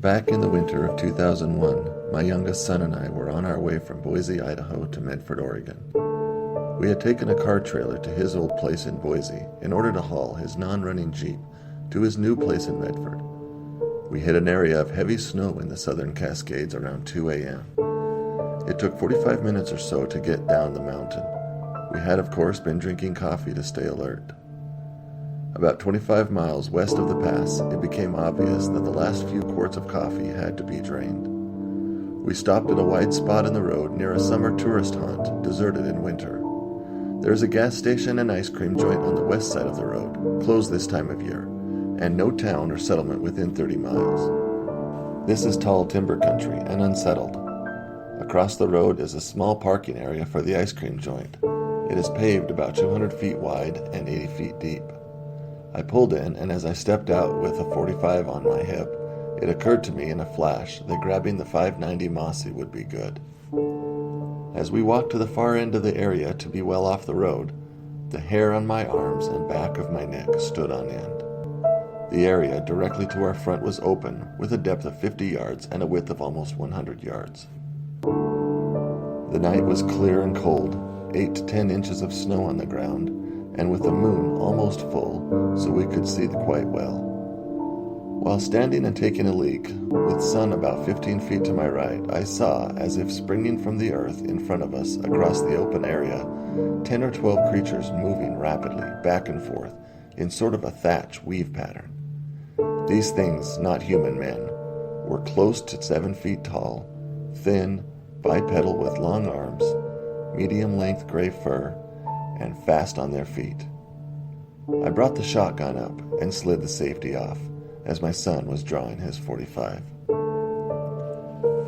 Back in the winter of 2001, my youngest son and I were on our way from Boise, Idaho to Medford, Oregon. We had taken a car trailer to his old place in Boise in order to haul his non-running Jeep to his new place in Medford. We hit an area of heavy snow in the southern Cascades around 2 a.m. It took 45 minutes or so to get down the mountain. We had, of course, been drinking coffee to stay alert. About 25 miles west of the pass, it became obvious that the last few quarts of coffee had to be drained. We stopped at a wide spot in the road near a summer tourist haunt, deserted in winter. There is a gas station and ice cream joint on the west side of the road, closed this time of year, and no town or settlement within 30 miles. This is tall timber country and unsettled. Across the road is a small parking area for the ice cream joint. It is paved about 200 feet wide and 80 feet deep. I pulled in, and as I stepped out with a 45 on my hip, it occurred to me in a flash that grabbing the 590 Mossy would be good. As we walked to the far end of the area to be well off the road, the hair on my arms and back of my neck stood on end. The area directly to our front was open, with a depth of 50 yards and a width of almost 100 yards. The night was clear and cold, 8 to 10 inches of snow on the ground, and with the moon almost full, so we could see quite well. While standing and taking a leak, with sun about 15 feet to my right, I saw, as if springing from the earth in front of us across the open area, 10 or 12 creatures moving rapidly back and forth in sort of a thatch weave pattern. These things, not human men, were close to 7 feet tall, thin, bipedal with long arms, medium-length gray fur, and fast on their feet. I brought the shotgun up and slid the safety off as my son was drawing his 45.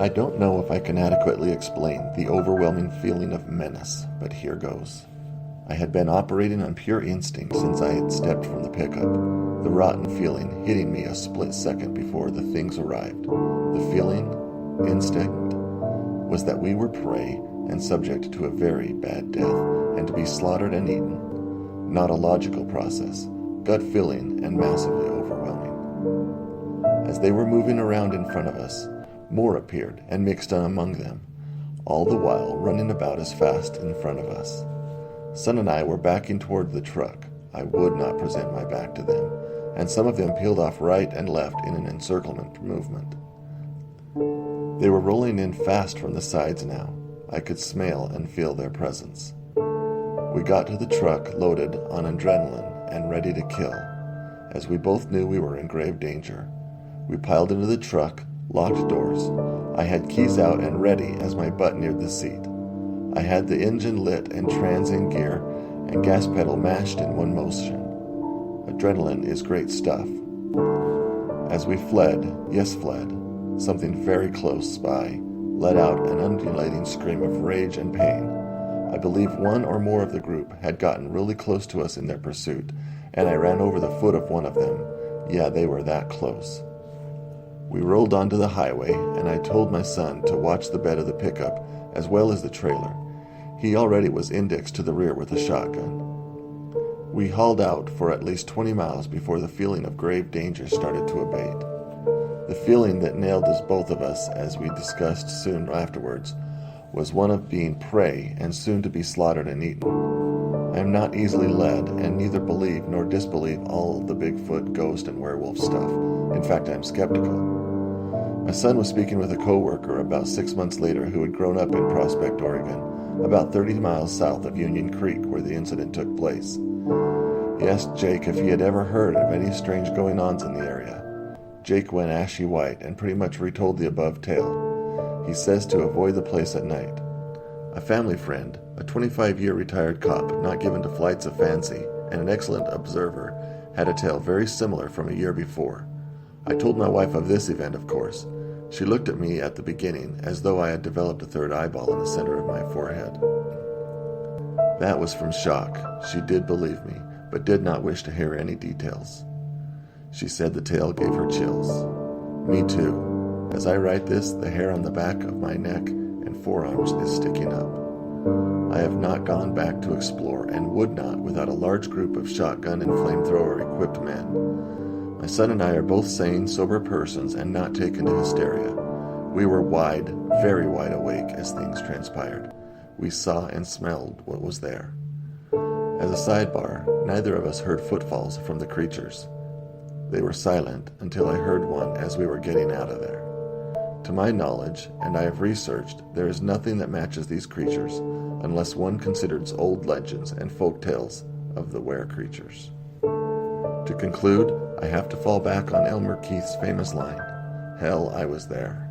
I don't know if I can adequately explain the overwhelming feeling of menace, but here goes. I had been operating on pure instinct since I had stepped from the pickup, the rotten feeling hitting me a split second before the things arrived. The feeling, instinct, was that we were prey and subject to a very bad death, and to be slaughtered and eaten. Not a logical process, gut-filling and massively overwhelming. As they were moving around in front of us, more appeared and mixed in among them, all the while running about as fast in front of us. Son and I were backing toward the truck. I would not present my back to them, and some of them peeled off right and left in an encirclement movement. They were rolling in fast from the sides now. I could smell and feel their presence. We got to the truck loaded on adrenaline and ready to kill, as we both knew we were in grave danger. We piled into the truck, locked doors. I had keys out and ready as my butt neared the seat. I had the engine lit and trans in gear and gas pedal mashed in one motion. Adrenaline is great stuff. As we fled, something very close by let out an undulating scream of rage and pain. I believe one or more of the group had gotten really close to us in their pursuit, and I ran over the foot of one of them. Yeah, they were that close. We rolled onto the highway, and I told my son to watch the bed of the pickup as well as the trailer. He already was indexed to the rear with a shotgun. We hauled out for at least 20 miles before the feeling of grave danger started to abate. The feeling that nailed us both of us, as we discussed soon afterwards, was one of being prey and soon to be slaughtered and eaten. I am not easily led, and neither believe nor disbelieve all the Bigfoot, ghost, and werewolf stuff. In fact, I am skeptical. My son was speaking with a coworker about 6 months later who had grown up in Prospect, Oregon, about 30 miles south of Union Creek where the incident took place. He asked Jake if he had ever heard of any strange goings-ons in the area. Jake went ashy white and pretty much retold the above tale. He says to avoid the place at night. A family friend, a 25-year retired cop not given to flights of fancy, and an excellent observer, had a tale very similar from a year before. I told my wife of this event, of course. She looked at me at the beginning as though I had developed a third eyeball in the center of my forehead. That was from shock. She did believe me, but did not wish to hear any details. She said the tale gave her chills. Me too. As I write this, the hair on the back of my neck and forearms is sticking up. I have not gone back to explore and would not without a large group of shotgun and flamethrower equipped men. My son and I are both sane, sober persons and not taken to hysteria. We were wide, very wide awake as things transpired. We saw and smelled what was there. As a sidebar, neither of us heard footfalls from the creatures. They were silent until I heard one as we were getting out of there. To my knowledge, and I have researched, there is nothing that matches these creatures, unless one considers old legends and folk tales of the were creatures. To conclude, I have to fall back on Elmer Keith's famous line, "Hell, I was there."